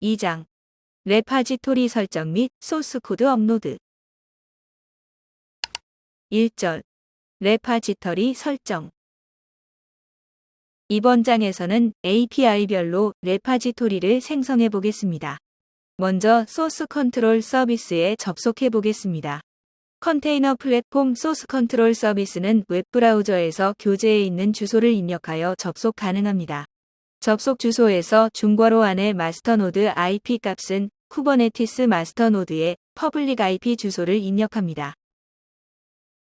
2장 레파지토리 설정 및 소스 코드 업로드. 1절 레파지토리 설정. 이번 장에서는 API별로 레파지토리를 생성해 보겠습니다. 먼저 소스 컨트롤 서비스에 접속해 보겠습니다. 컨테이너 플랫폼 소스 컨트롤 서비스는 웹브라우저에서 교재에 있는 주소를 입력하여 접속 가능합니다. 접속 주소에서 중괄호 안에 마스터노드 IP 값은 쿠버네티스 마스터노드의 퍼블릭 IP 주소를 입력합니다.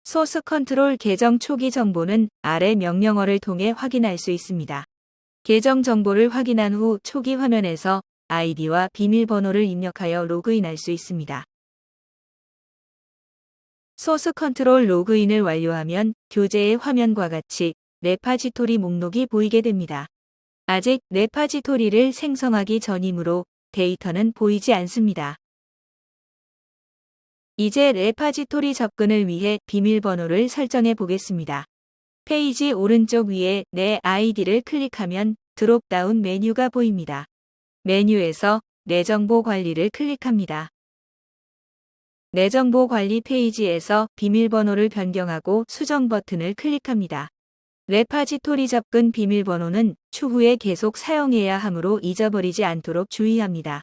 소스 컨트롤 계정 초기 정보는 아래 명령어를 통해 확인할 수 있습니다. 계정 정보를 확인한 후 초기 화면에서 아이디와 비밀번호를 입력하여 로그인할 수 있습니다. 소스 컨트롤 로그인을 완료하면 교재의 화면과 같이 레파지토리 목록이 보이게 됩니다. 아직 레파지토리를 생성하기 전이므로 데이터는 보이지 않습니다. 이제 레파지토리 접근을 위해 비밀번호를 설정해 보겠습니다. 페이지 오른쪽 위에 내 아이디를 클릭하면 드롭다운 메뉴가 보입니다. 메뉴에서 내 정보 관리를 클릭합니다. 내 정보 관리 페이지에서 비밀번호를 변경하고 수정 버튼을 클릭합니다. 레파지토리 접근 비밀번호는 추후에 계속 사용해야 하므로 잊어버리지 않도록 주의합니다.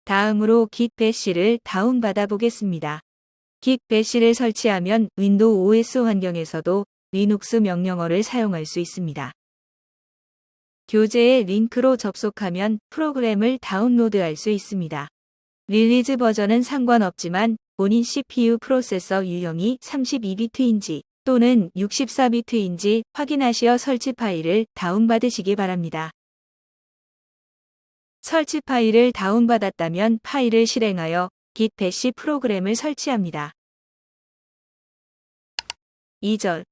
다음으로 git bash를 다운받아 보겠습니다. git bash를 설치하면 윈도우 OS 환경에서도 리눅스 명령어를 사용할 수 있습니다. 교재의 링크로 접속하면 프로그램을 다운로드할 수 있습니다. 릴리즈 버전은 상관없지만 본인 CPU 프로세서 유형이 32비트인지 또는 64비트인지 확인하시어 설치 파일을 다운받으시기 바랍니다. 설치 파일을 다운받았다면 파일을 실행하여 git bash 프로그램을 설치합니다. 2절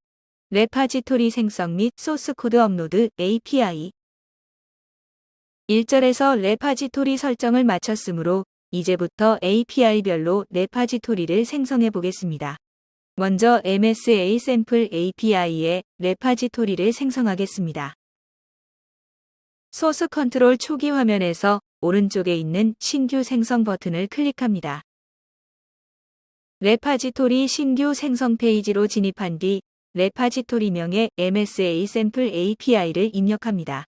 레파지토리 생성 및 소스 코드 업로드 API. 1절에서 레파지토리 설정을 마쳤으므로 이제부터 API별로 레파지토리를 생성해 보겠습니다. 먼저 MSA 샘플 API에 레파지토리를 생성하겠습니다. 소스 컨트롤 초기 화면에서 오른쪽에 있는 신규 생성 버튼을 클릭합니다. 레파지토리 신규 생성 페이지로 진입한 뒤 레파지토리명의 MSA 샘플 API를 입력합니다.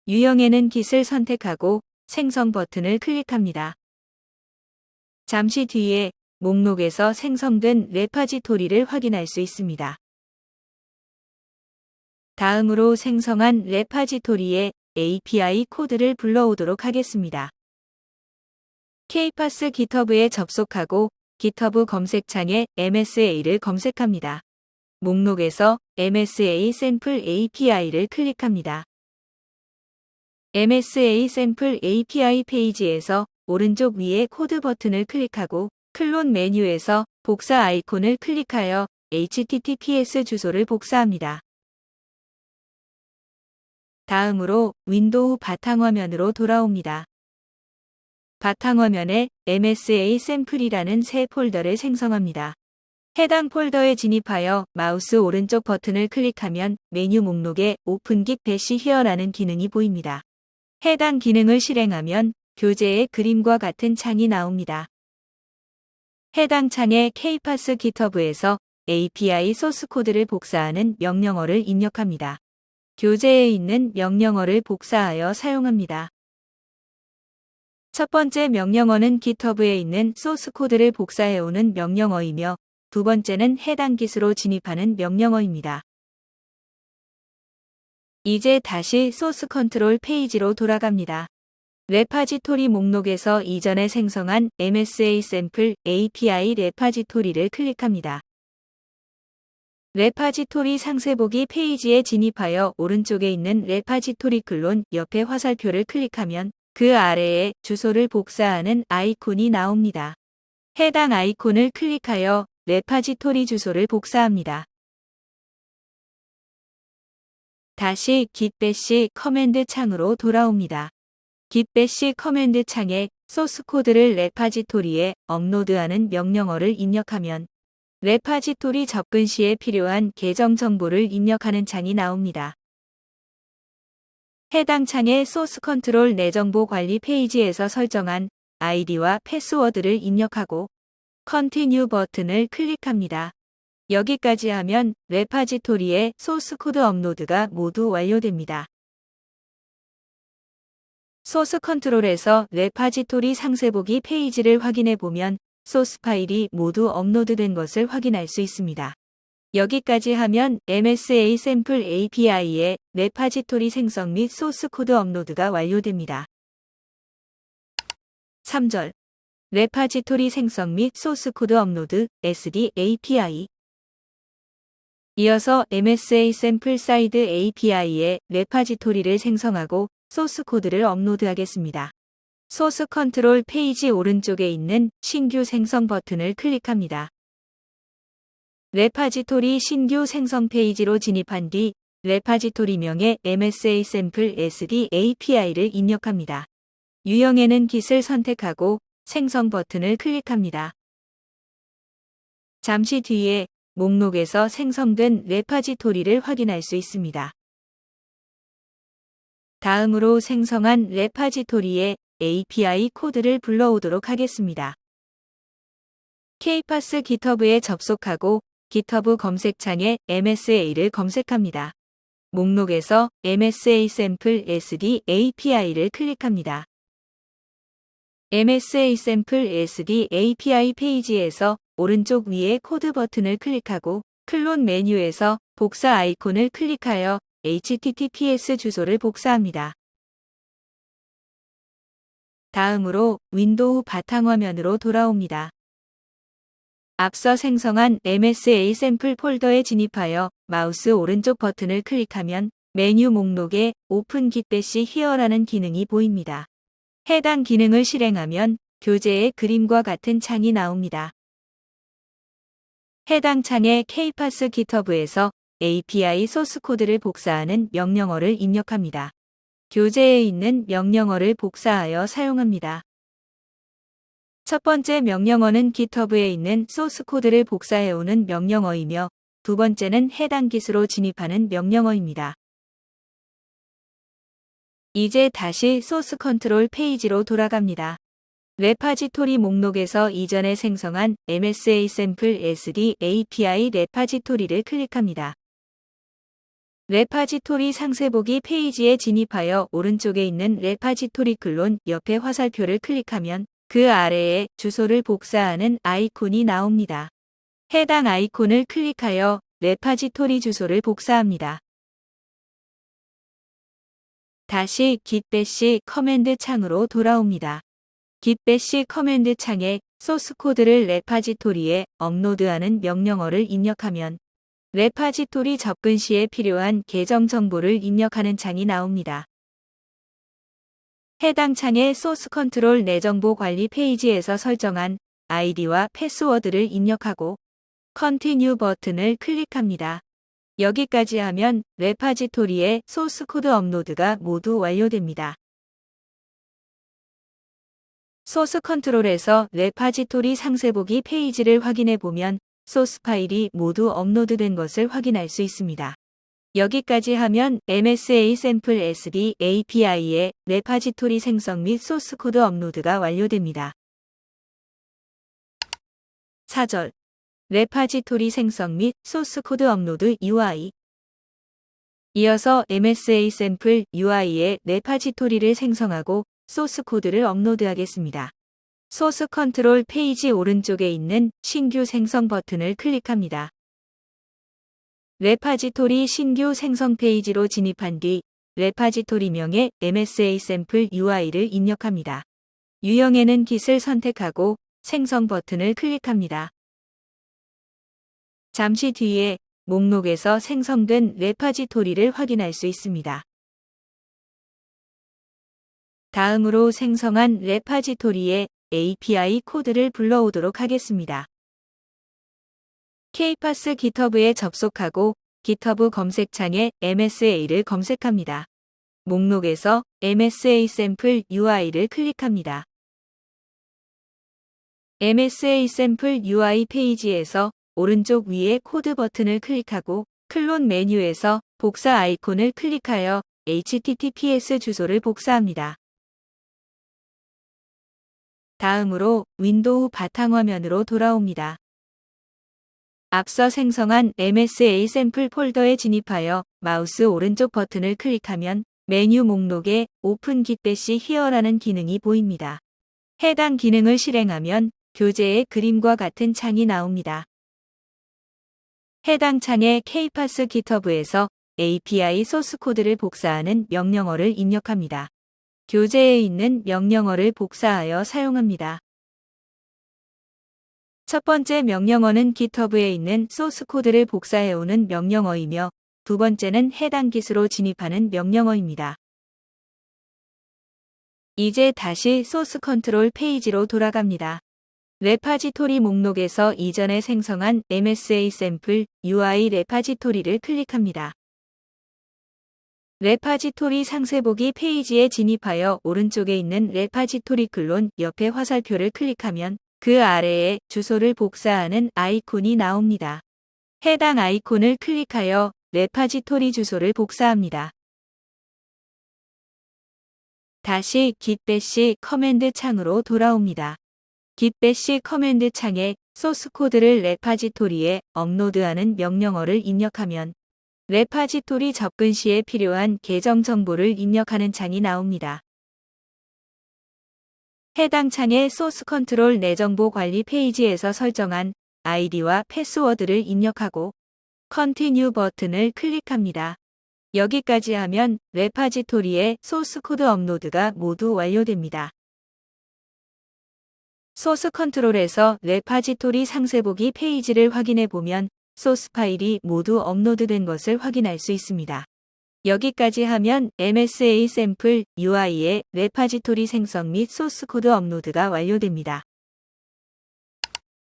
유형에는 git을 선택하고 생성 버튼을 클릭합니다. 잠시 뒤에 목록에서 생성된 레파지토리를 확인할 수 있습니다. 다음으로 생성한 레파지토리의 API 코드를 불러오도록 하겠습니다. KPass GitHub에 접속하고 GitHub 검색창에 MSA를 검색합니다. 목록에서 MSA 샘플 API를 클릭합니다. MSA 샘플 API 페이지에서 오른쪽 위에 코드 버튼을 클릭하고 클론 메뉴에서 복사 아이콘을 클릭하여 HTTPS 주소를 복사합니다. 다음으로 윈도우 바탕화면으로 돌아옵니다. 바탕화면에 MSA 샘플이라는 새 폴더를 생성합니다. 해당 폴더에 진입하여 마우스 오른쪽 버튼을 클릭하면 메뉴 목록에 오픈 git bash here라는 기능이 보입니다. 해당 기능을 실행하면 교재의 그림과 같은 창이 나옵니다. 해당 창에 KPass GitHub에서 API 소스 코드를 복사하는 명령어를 입력합니다. 교재에 있는 명령어를 복사하여 사용합니다. 첫 번째 명령어는 GitHub에 있는 소스 코드를 복사해오는 명령어이며 두 번째는 해당 git으로 진입하는 명령어입니다. 이제 다시 소스 컨트롤 페이지로 돌아갑니다. 레파지토리 목록에서 이전에 생성한 MSA 샘플 API 레파지토리를 클릭합니다. 레파지토리 상세보기 페이지에 진입하여 오른쪽에 있는 레파지토리 클론 옆에 화살표를 클릭하면 그 아래에 주소를 복사하는 아이콘이 나옵니다. 해당 아이콘을 클릭하여 레파지토리 주소를 복사합니다. 다시 git bash 커맨드 창으로 돌아옵니다. git bash 커맨드 창에 소스 코드를 레파지토리에 업로드하는 명령어를 입력하면 레파지토리 접근 시에 필요한 계정 정보를 입력하는 창이 나옵니다. 해당 창의 소스 컨트롤 내 정보 관리 페이지에서 설정한 아이디와 패스워드를 입력하고 Continue 버튼을 클릭합니다. 여기까지 하면 레파지토리의 소스 코드 업로드가 모두 완료됩니다. 소스 컨트롤에서 레파지토리 상세보기 페이지를 확인해 보면 소스 파일이 모두 업로드된 것을 확인할 수 있습니다. 여기까지 하면 MSA 샘플 API의 레파지토리 생성 및 소스 코드 업로드가 완료됩니다. 3절. 레파지토리 생성 및 소스 코드 업로드 SD API. 이어서 MSA 샘플 사이드 API의 레파지토리를 생성하고 소스 코드를 업로드하겠습니다. 소스 컨트롤 페이지 오른쪽에 있는 신규 생성 버튼을 클릭합니다. 레파지토리 신규 생성 페이지로 진입한 뒤 레파지토리명의 MSA 샘플 SD API를 입력합니다. 유형에는 Git을 선택하고 생성 버튼을 클릭합니다. 잠시 뒤에 목록에서 생성된 레파지토리를 확인할 수 있습니다. 다음으로 생성한 레파지토리의 API 코드를 불러오도록 하겠습니다. Kpass GitHub에 접속하고 GitHub 검색창에 MSA를 검색합니다. 목록에서 MSA 샘플 SD API를 클릭합니다. MSA 샘플 SD API 페이지에서 오른쪽 위에 코드 버튼을 클릭하고 클론 메뉴에서 복사 아이콘을 클릭하여 HTTPS 주소를 복사합니다. 다음으로 윈도우 바탕화면으로 돌아옵니다. 앞서 생성한 MSA 샘플 폴더에 진입하여 마우스 오른쪽 버튼을 클릭하면 메뉴 목록에 Open Git Here라는 기능이 보입니다. 해당 기능을 실행하면 교재의 그림과 같은 창이 나옵니다. 해당 창에 Kpass GitHub에서 API 소스 코드를 복사하는 명령어를 입력합니다. 교재에 있는 명령어를 복사하여 사용합니다. 첫 번째 명령어는 GitHub에 있는 소스 코드를 복사해오는 명령어이며 두 번째는 해당 Git으로 진입하는 명령어입니다. 이제 다시 소스 컨트롤 페이지로 돌아갑니다. 레파지토리 목록에서 이전에 생성한 MSA 샘플 SD API 레파지토리를 클릭합니다. 레파지토리 상세보기 페이지에 진입하여 오른쪽에 있는 레파지토리 클론 옆에 화살표를 클릭하면 그 아래에 주소를 복사하는 아이콘이 나옵니다. 해당 아이콘을 클릭하여 레파지토리 주소를 복사합니다. 다시 git 커맨드 창으로 돌아옵니다. git 커맨드 창에 소스 코드를 레파지토리에 업로드하는 명령어를 입력하면 레파지토리 접근 시에 필요한 계정 정보를 입력하는 창이 나옵니다. 해당 창의 소스 컨트롤 내 정보 관리 페이지에서 설정한 아이디와 패스워드를 입력하고 Continue 버튼을 클릭합니다. 여기까지 하면 레파지토리의 소스 코드 업로드가 모두 완료됩니다. 소스 컨트롤에서 레파지토리 상세보기 페이지를 확인해 보면 소스 파일이 모두 업로드된 것을 확인할 수 있습니다. 여기까지 하면 MSA 샘플 SD API의 레파지토리 생성 및 소스 코드 업로드가 완료됩니다. 4절. 레파지토리 생성 및 소스 코드 업로드 UI. 이어서 MSA 샘플 UI의 레파지토리를 생성하고 소스 코드를 업로드하겠습니다. 소스 컨트롤 페이지 오른쪽에 있는 신규 생성 버튼을 클릭합니다. 레파지토리 신규 생성 페이지로 진입한 뒤 레파지토리명의 MSA 샘플 UI를 입력합니다. 유형에는 Git을 선택하고 생성 버튼을 클릭합니다. 잠시 뒤에 목록에서 생성된 레파지토리를 확인할 수 있습니다. 다음으로 생성한 레파지토리의 API 코드를 불러오도록 하겠습니다. Kpass GitHub에 접속하고 GitHub 검색창에 MSA를 검색합니다. 목록에서 MSA 샘플 UI를 클릭합니다. MSA 샘플 UI 페이지에서 오른쪽 위에 코드 버튼을 클릭하고 클론 메뉴에서 복사 아이콘을 클릭하여 https 주소를 복사합니다. 다음으로 윈도우 바탕화면으로 돌아옵니다. 앞서 생성한 MSA 샘플 폴더에 진입하여 마우스 오른쪽 버튼을 클릭하면 메뉴 목록에 오픈 깃배시 히어라는 기능이 보입니다. 해당 기능을 실행하면 교재의 그림과 같은 창이 나옵니다. 해당 창에 KPath GitHub에서 API 소스 코드를 복사하는 명령어를 입력합니다. 교재에 있는 명령어를 복사하여 사용합니다. 첫 번째 명령어는 GitHub에 있는 소스 코드를 복사해오는 명령어이며 두 번째는 해당 깃으로 진입하는 명령어입니다. 이제 다시 소스 컨트롤 페이지로 돌아갑니다. 레파지토리 목록에서 이전에 생성한 MSA 샘플 UI 레파지토리를 클릭합니다. 레파지토리 상세보기 페이지에 진입하여 오른쪽에 있는 레파지토리 클론 옆에 화살표를 클릭하면 그 아래에 주소를 복사하는 아이콘이 나옵니다. 해당 아이콘을 클릭하여 레파지토리 주소를 복사합니다. 다시 git-bash 커맨드 창으로 돌아옵니다. git-bash 커맨드 창에 소스 코드를 레파지토리에 업로드하는 명령어를 입력하면 레파지토리 접근 시에 필요한 계정 정보를 입력하는 창이 나옵니다. 해당 창의 소스 컨트롤 내 정보 관리 페이지에서 설정한 아이디와 패스워드를 입력하고 Continue 버튼을 클릭합니다. 여기까지 하면 레파지토리의 소스 코드 업로드가 모두 완료됩니다. 소스 컨트롤에서 레파지토리 상세보기 페이지를 확인해 보면 소스 파일이 모두 업로드된 것을 확인할 수 있습니다. 여기까지 하면 MSA 샘플 UI의 레파지토리 생성 및 소스 코드 업로드가 완료됩니다.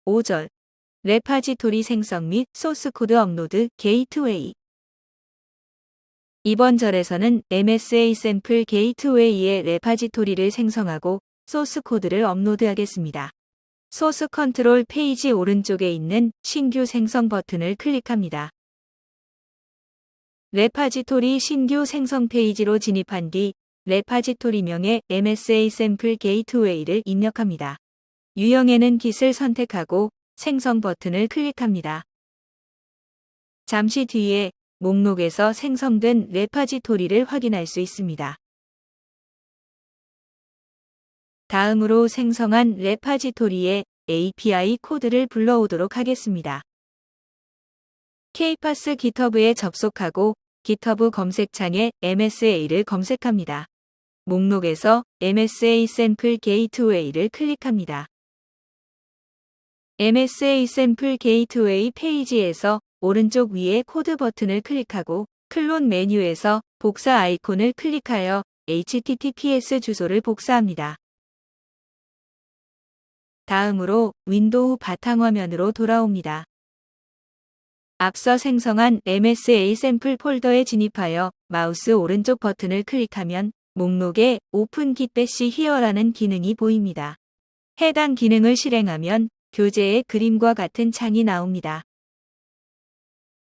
5절 레파지토리 생성 및 소스 코드 업로드 게이트웨이. 이번 절에서는 MSA 샘플 게이트웨이의 레파지토리를 생성하고 소스 코드를 업로드하겠습니다. 소스 컨트롤 페이지 오른쪽에 있는 신규 생성 버튼을 클릭합니다. 레파지토리 신규 생성 페이지로 진입한 뒤 레파지토리명의 MSA 샘플 게이트웨이를 입력합니다. 유형에는 깃을 선택하고 생성 버튼을 클릭합니다. 잠시 뒤에 목록에서 생성된 레파지토리를 확인할 수 있습니다. 다음으로 생성한 레파지토리의 API 코드를 불러오도록 하겠습니다. KPath GitHub에 접속하고 GitHub 검색창에 MSA를 검색합니다. 목록에서 MSA 샘플 게이트웨이를 클릭합니다. MSA 샘플 게이트웨이 페이지에서 오른쪽 위에 코드 버튼을 클릭하고 클론 메뉴에서 복사 아이콘을 클릭하여 https 주소를 복사합니다. 다음으로 윈도우 바탕화면으로 돌아옵니다. 앞서 생성한 MSA 샘플 폴더에 진입하여 마우스 오른쪽 버튼을 클릭하면 목록에 오픈 깃배시 히어라는 기능이 보입니다. 해당 기능을 실행하면 교재의 그림과 같은 창이 나옵니다.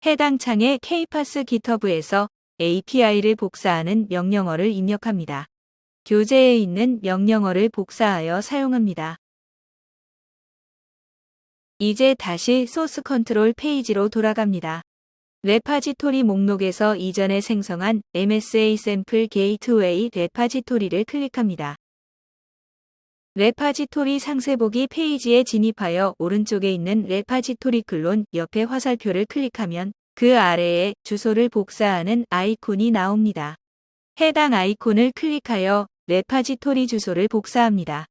해당 창에 KPath GitHub에서 API를 복사하는 명령어를 입력합니다. 교재에 있는 명령어를 복사하여 사용합니다. 이제 다시 소스 컨트롤 페이지로 돌아갑니다. 레파지토리 목록에서 이전에 생성한 MSA 샘플 게이트웨이 레파지토리를 클릭합니다. 레파지토리 상세보기 페이지에 진입하여 오른쪽에 있는 레파지토리 클론 옆에 화살표를 클릭하면 그 아래에 주소를 복사하는 아이콘이 나옵니다. 해당 아이콘을 클릭하여 레파지토리 주소를 복사합니다.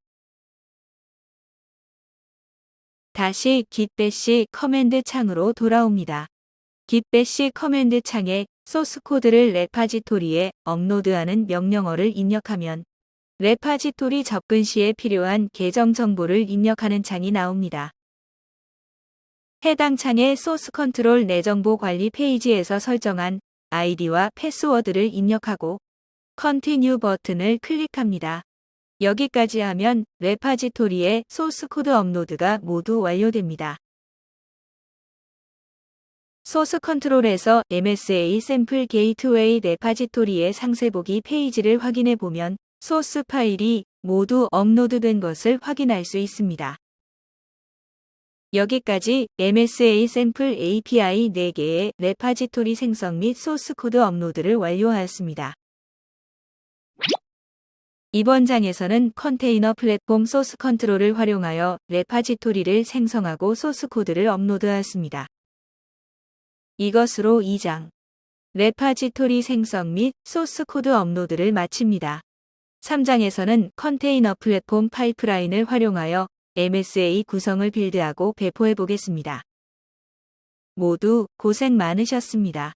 다시 git-bash 커맨드 창으로 돌아옵니다. git-bash 커맨드 창에 소스 코드를 레파지토리에 업로드하는 명령어를 입력하면 레파지토리 접근 시에 필요한 계정 정보를 입력하는 창이 나옵니다. 해당 창의 소스 컨트롤 내 정보 관리 페이지에서 설정한 아이디와 패스워드를 입력하고 Continue 버튼을 클릭합니다. 여기까지 하면 레파지토리의 소스 코드 업로드가 모두 완료됩니다. 소스 컨트롤에서 MSA 샘플 게이트웨이 레파지토리의 상세보기 페이지를 확인해 보면 소스 파일이 모두 업로드된 것을 확인할 수 있습니다. 여기까지 MSA 샘플 API 4개의 레파지토리 생성 및 소스 코드 업로드를 완료하였습니다. 이번 장에서는 컨테이너 플랫폼 소스 컨트롤을 활용하여 레파지토리를 생성하고 소스 코드를 업로드하였습니다. 이것으로 2장 레파지토리 생성 및 소스 코드 업로드를 마칩니다. 3장에서는 컨테이너 플랫폼 파이프라인을 활용하여 MSA 구성을 빌드하고 배포해 보겠습니다. 모두 고생 많으셨습니다.